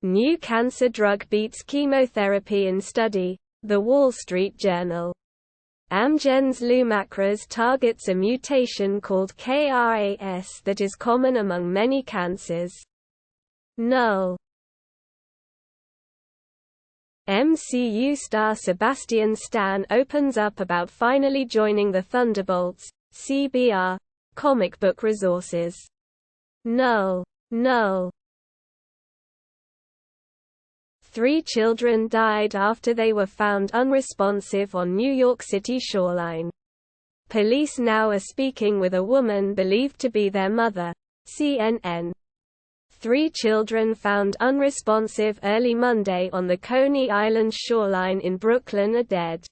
New cancer drug beats chemotherapy in study, The Wall Street Journal. Amgen's Lumakras targets a mutation called KRAS that is common among many cancers. Null. MCU star Sebastian Stan opens up about finally joining the Thunderbolts, CBR, comic book resources. Null. 3 children died after they were found unresponsive on New York City shoreline. Police now are speaking with a woman believed to be their mother. CNN. 3 children found unresponsive early Monday on the Coney Island shoreline in Brooklyn are dead.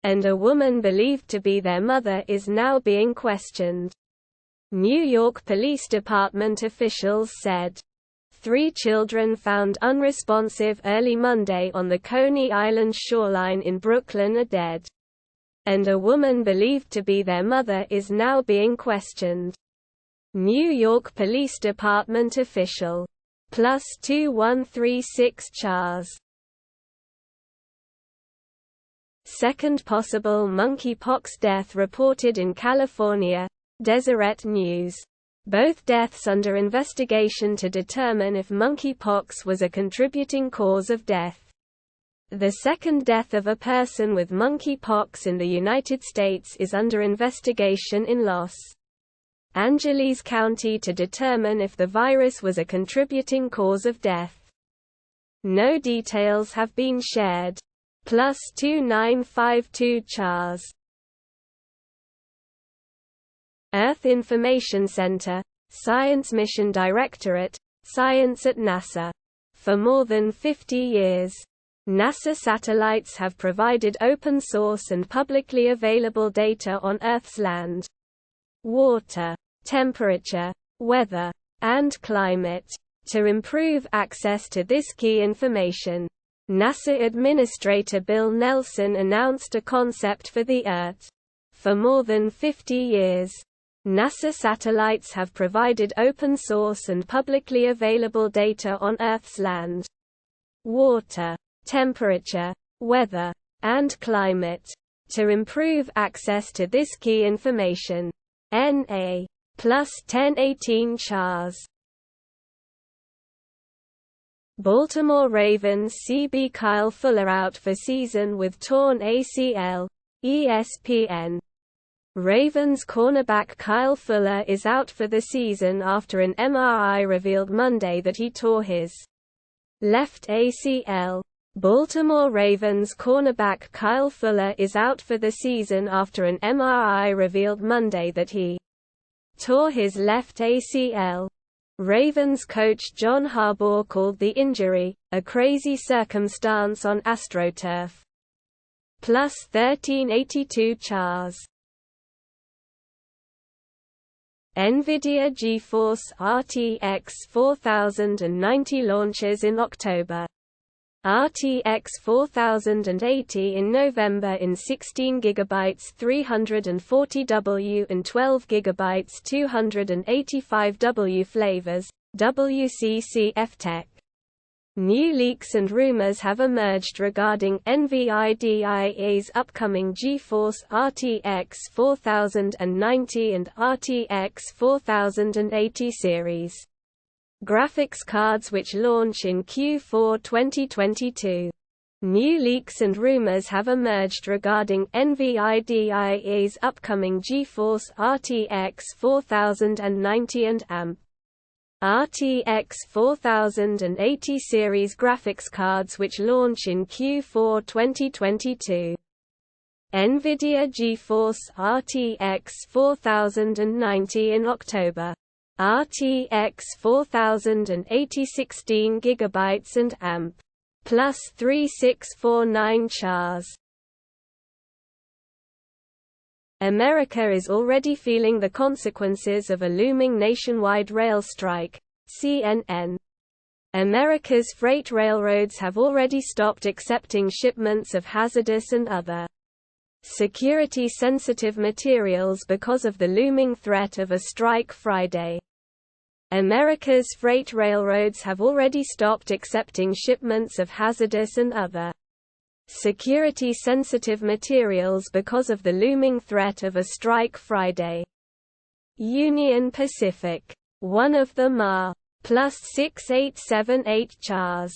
And a woman believed to be their mother is now being questioned. New York Police Department officials said. 3 children found unresponsive early Monday on the Coney Island shoreline in Brooklyn are dead. And a woman believed to be their mother is now being questioned. New York Police Department official. +2136 Chars. Second possible monkeypox death reported in California. Deseret News. Both deaths under investigation to determine if monkeypox was a contributing cause of death. The second death of a person with monkeypox in the United States is under investigation in Los Angeles County to determine if the virus was a contributing cause of death. No details have been shared. +2952 Chars. Earth Information Center, Science Mission Directorate, Science at NASA. For more than 50 years, NASA satellites have provided open-source and publicly available data on Earth's land, water, temperature, weather, and climate. To improve access to this key information, NASA Administrator Bill Nelson announced a concept for the Earth. For more than 50 years, NASA satellites have provided open-source and publicly available data on Earth's land, water, temperature, weather, and climate. To improve access to this key information, NA +1018 Chars. Baltimore Ravens CB Kyle Fuller out for season with torn ACL, ESPN. Ravens cornerback Kyle Fuller is out for the season after an MRI revealed Monday that he tore his left ACL. Baltimore Ravens cornerback Kyle Fuller is out for the season after an MRI revealed Monday that he tore his left ACL. Ravens coach John Harbaugh called the injury a crazy circumstance on AstroTurf. +1382 Chars. NVIDIA GeForce RTX 4090 launches in October. RTX 4080 in November in 16GB 340W and 12GB 285W flavors, WCCF Tech. New leaks and rumors have emerged regarding NVIDIA's upcoming GeForce RTX 4090 and RTX 4080 series graphics cards which launch in Q4 2022. New leaks and rumors have emerged regarding NVIDIA's upcoming GeForce RTX 4090 and AMP RTX 4080 series graphics cards which launch in Q4 2022. NVIDIA GeForce RTX 4090 in October. RTX 4080 16GB and AMP +3649 Chars. America is already feeling the consequences of a looming nationwide rail strike. CNN. America's freight railroads have already stopped accepting shipments of hazardous and other security-sensitive materials because of the looming threat of a strike Friday. America's freight railroads have already stopped accepting shipments of hazardous and other security-sensitive materials because of the looming threat of a strike Friday. Union Pacific. One of them are +6878 Chars.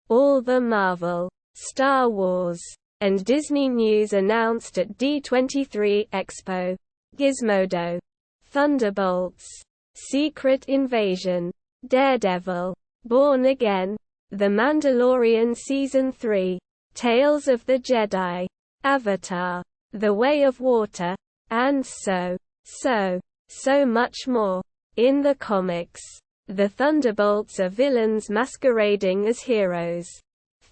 All the Marvel, Star Wars, and Disney news announced at D23 Expo. Gizmodo. Thunderbolts. Secret Invasion. Daredevil. Born Again. The Mandalorian Season 3. Tales of the Jedi. Avatar. The Way of Water. And so much more. In the comics, the Thunderbolts are villains masquerading as heroes.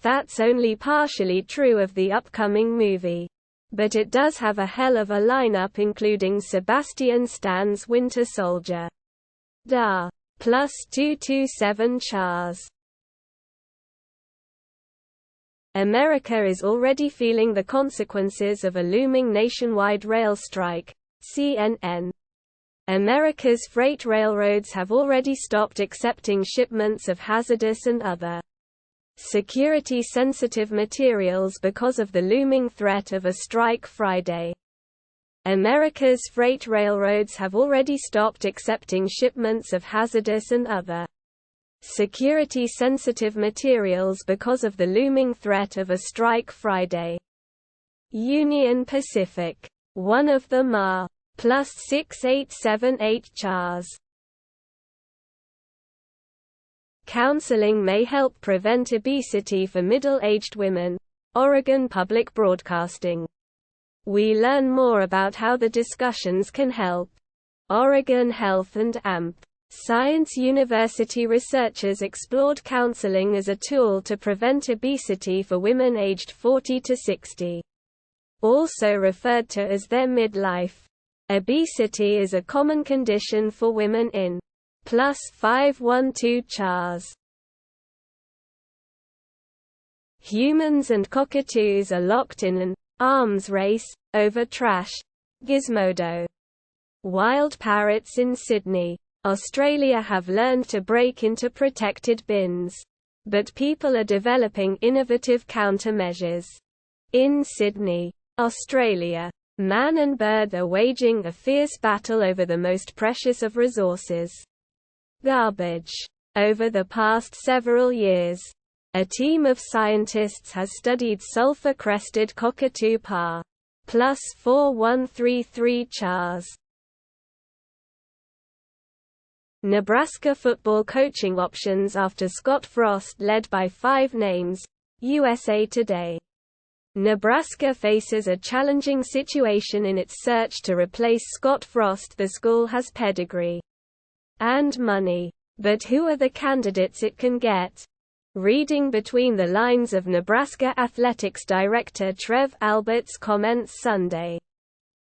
That's only partially true of the upcoming movie. But it does have a hell of a lineup including Sebastian Stan's Winter Soldier. Da. +227 Chars. America is already feeling the consequences of a looming nationwide rail strike. CNN. America's freight railroads have already stopped accepting shipments of hazardous and other security-sensitive materials because of the looming threat of a strike Friday. America's freight railroads have already stopped accepting shipments of hazardous and other security-sensitive materials because of the looming threat of a strike Friday. Union Pacific. One of them are +6878 Chars. Counseling may help prevent obesity for middle-aged women. Oregon Public Broadcasting. We learn more about how the discussions can help. Oregon Health and AMP. Science University researchers explored counseling as a tool to prevent obesity for women aged 40 to 60. Also referred to as their midlife. Obesity is a common condition for women in +512 Chars. Humans and cockatoos are locked in an arms race over trash. Gizmodo. Wild parrots in Sydney, Australia have learned to break into protected bins. But people are developing innovative countermeasures. In Sydney, Australia, man and bird are waging a fierce battle over the most precious of resources: garbage. Over the past several years, a team of scientists has studied sulfur-crested cockatoo par. +4133 Chars. Nebraska football coaching options after Scott Frost led by 5 names. USA Today. Nebraska faces a challenging situation in its search to replace Scott Frost. The school has pedigree and money, but who are the candidates it can get? Reading between the lines of Nebraska athletics director Trev Albert's comments Sunday,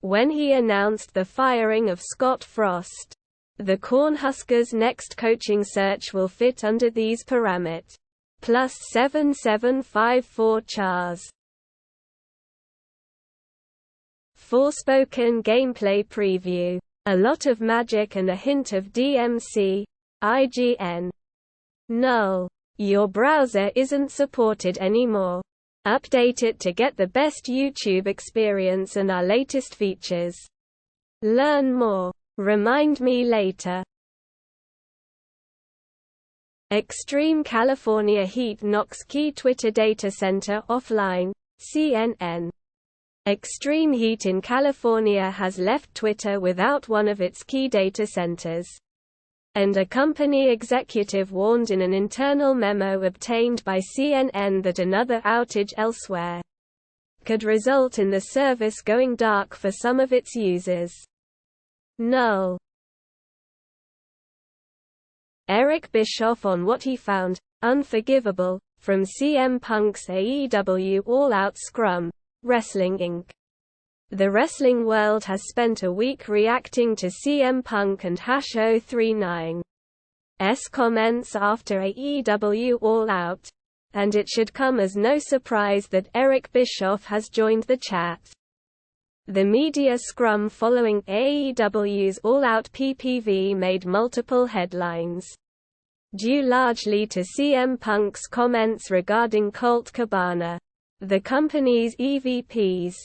when he announced the firing of Scott Frost, the Cornhuskers' next coaching search will fit under these parameters. +7754 Chars. Forspoken gameplay preview. A lot of magic and a hint of DMC. IGN. Null. Your browser isn't supported anymore. Update it to get the best YouTube experience and our latest features. Learn more. Remind me later. Extreme California heat knocks key Twitter data center offline. CNN. Extreme heat in California has left Twitter without one of its key data centers. And a company executive warned in an internal memo obtained by CNN that another outage elsewhere could result in the service going dark for some of its users. Null. Eric Bischoff on what he found unforgivable from CM Punk's AEW All Out Scrum Wrestling Inc. The wrestling world has spent a week reacting to CM Punk and #039's comments after AEW All Out, and it should come as no surprise that Eric Bischoff has joined the chat. The media scrum following AEW's all-out PPV made multiple headlines, due largely to CM Punk's comments regarding Colt Cabana, the company's EVPs,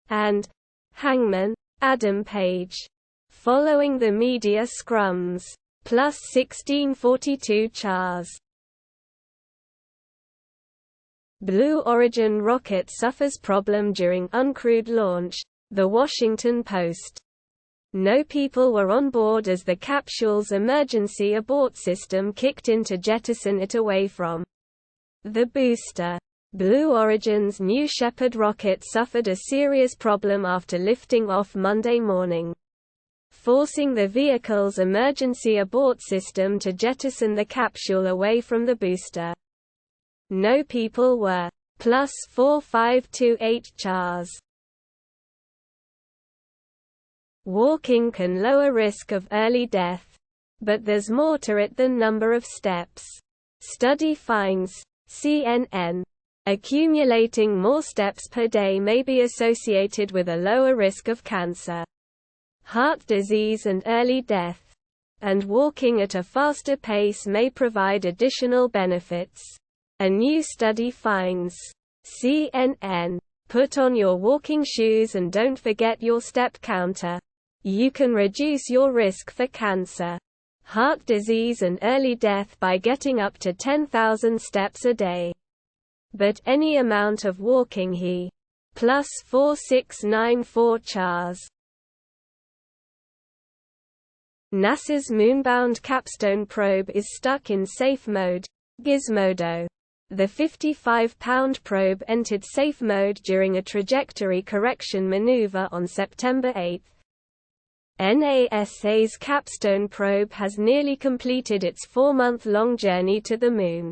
and Hangman Adam Page. Following the media scrums, plus 1642 chars. Blue Origin rocket suffers problem during uncrewed launch, The Washington Post. No people were on board as the capsule's emergency abort system kicked in to jettison it away from the booster. Blue Origin's New Shepard rocket suffered a serious problem after lifting off Monday morning, forcing the vehicle's emergency abort system to jettison the capsule away from the booster. No people were. Plus 4528 chars. Walking can lower risk of early death, but there's more to it than number of steps. Study finds, CNN, accumulating more steps per day may be associated with a lower risk of cancer, heart disease and early death, and walking at a faster pace may provide additional benefits. A new study finds, CNN, put on your walking shoes and don't forget your step counter. You can reduce your risk for cancer, heart disease and early death by getting up to 10,000 steps a day. But any amount of walking he. Plus 4694 chars. NASA's moonbound Capstone probe is stuck in safe mode. Gizmodo. The 55-pound probe entered safe mode during a trajectory correction maneuver on September 8. NASA's Capstone probe has nearly completed its 4-month-long journey to the Moon,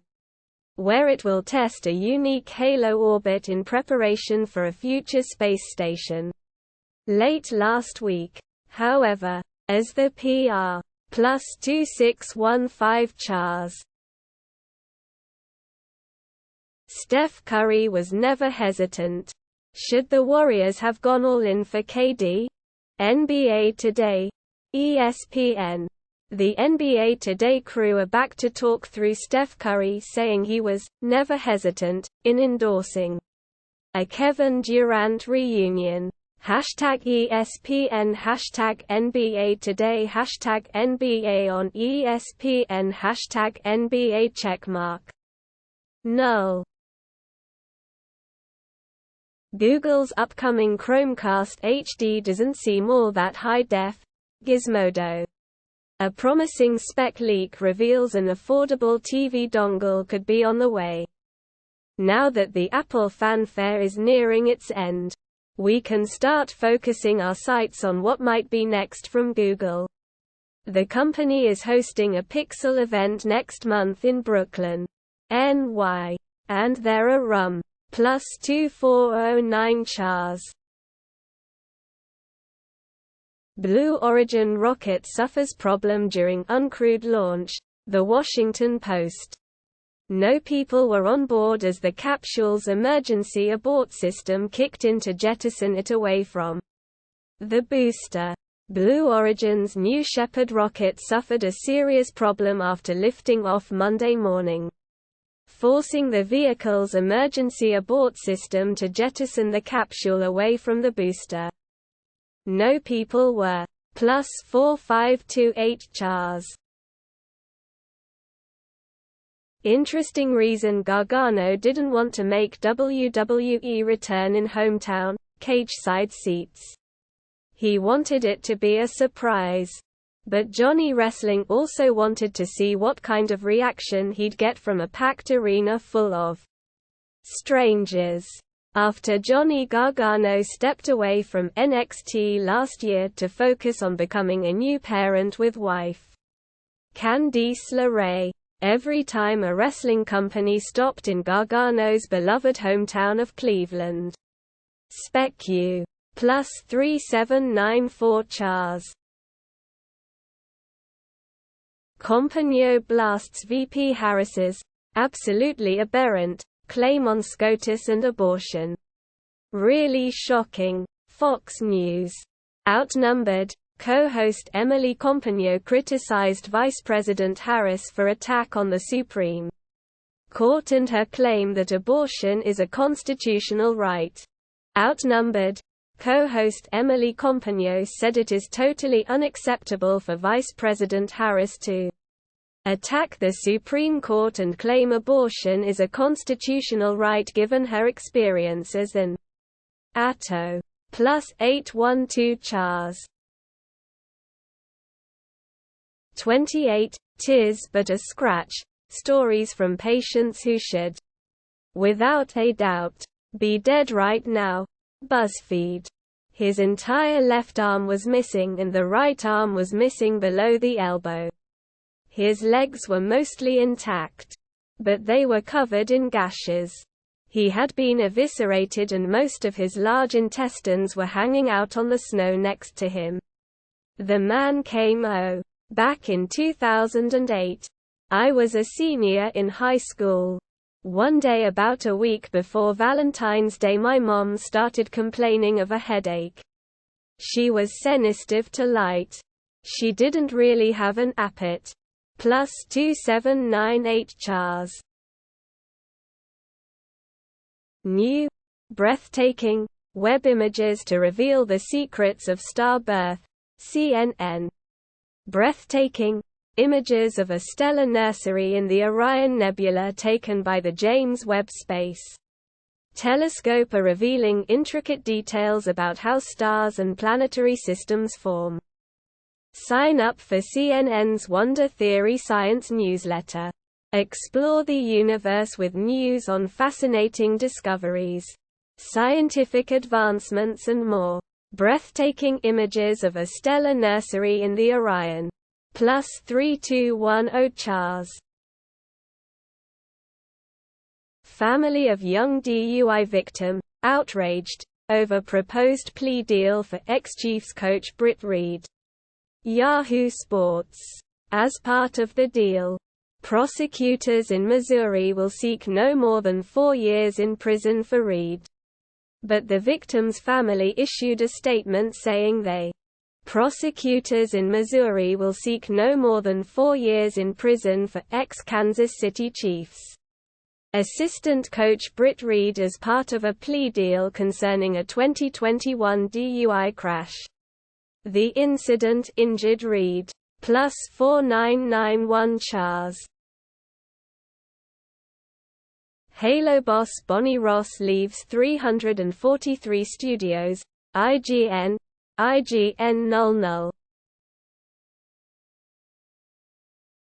where it will test a unique halo orbit in preparation for a future space station. Late last week, however, as the PR. Plus 2615 chars. Steph Curry was never hesitant. Should the Warriors have gone all in for KD? NBA Today. ESPN. The NBA Today crew are back to talk through Steph Curry saying he was never hesitant in endorsing a Kevin Durant reunion. #ESPN #NBA Today #NBA on ESPN #NBA checkmark. Null. Google's upcoming Chromecast HD doesn't seem all that high-def. Gizmodo. A promising spec leak reveals an affordable TV dongle could be on the way. Now that the Apple fanfare is nearing its end, we can start focusing our sights on what might be next from Google. The company is hosting a Pixel event next month in Brooklyn, NY, and there are plus 2409 chars. Blue Origin rocket suffers problem during uncrewed launch, The Washington Post. No people were on board as the capsule's emergency abort system kicked in to jettison it away from the booster. Blue Origin's New Shepard rocket suffered a serious problem after lifting off Monday morning, forcing the vehicle's emergency abort system to jettison the capsule away from the booster. No people were. Plus 4528 chars. Interesting reason Gargano didn't want to make WWE return in hometown, cage-side seats. He wanted it to be a surprise. But Johnny Wrestling also wanted to see what kind of reaction he'd get from a packed arena full of strangers. After Johnny Gargano stepped away from NXT last year to focus on becoming a new parent with wife Candice LeRae, every time a wrestling company stopped in Gargano's beloved hometown of Cleveland. Spec.U. Plus 3794 chars. Compagno blasts VP Harris's absolutely aberrant claim on SCOTUS and abortion. Really shocking. Fox News. Outnumbered, co-host Emily Compagno criticized Vice President Harris for attack on the Supreme Court and her claim that abortion is a constitutional right. Outnumbered, co-host Emily Compagno said it is totally unacceptable for Vice President Harris to attack the Supreme Court and claim abortion is a constitutional right given her experience as an ATO. +812 Chars. 28, "'Tis but a scratch", stories from patients who should, without a doubt, be dead right now. BuzzFeed. His entire left arm was missing and the right arm was missing below the elbow. His legs were mostly intact, but they were covered in gashes. He had been eviscerated and most of his large intestines were hanging out on the snow next to him. The man came back in 2008. I was a senior in high school. One day about a week before Valentine's Day my mom started complaining of a headache. She was sensitive to light. She didn't really have an appetite. +2798 Chars. New, breathtaking, web images to reveal the secrets of star birth. CNN. Breathtaking images of a stellar nursery in the Orion Nebula taken by the James Webb Space Telescope are revealing intricate details about how stars and planetary systems form. Sign up for CNN's Wonder Theory Science newsletter. Explore the universe with news on fascinating discoveries, scientific advancements and more. Breathtaking images of a stellar nursery in the Orion. +3210 Chars. Family of young DUI victim, outraged, over proposed plea deal for ex-Chiefs coach Britt Reid. Yahoo Sports. As part of the deal, prosecutors in Missouri will seek no more than 4 years in prison for Reid. But the victim's family issued a statement saying prosecutors in Missouri will seek no more than 4 years in prison for ex-Kansas City Chiefs assistant coach Britt Reid as part of a plea deal concerning a 2021 DUI crash. The incident injured Reid. +4991 Chars. Halo boss Bonnie Ross leaves 343 studios. IGN. IGN null.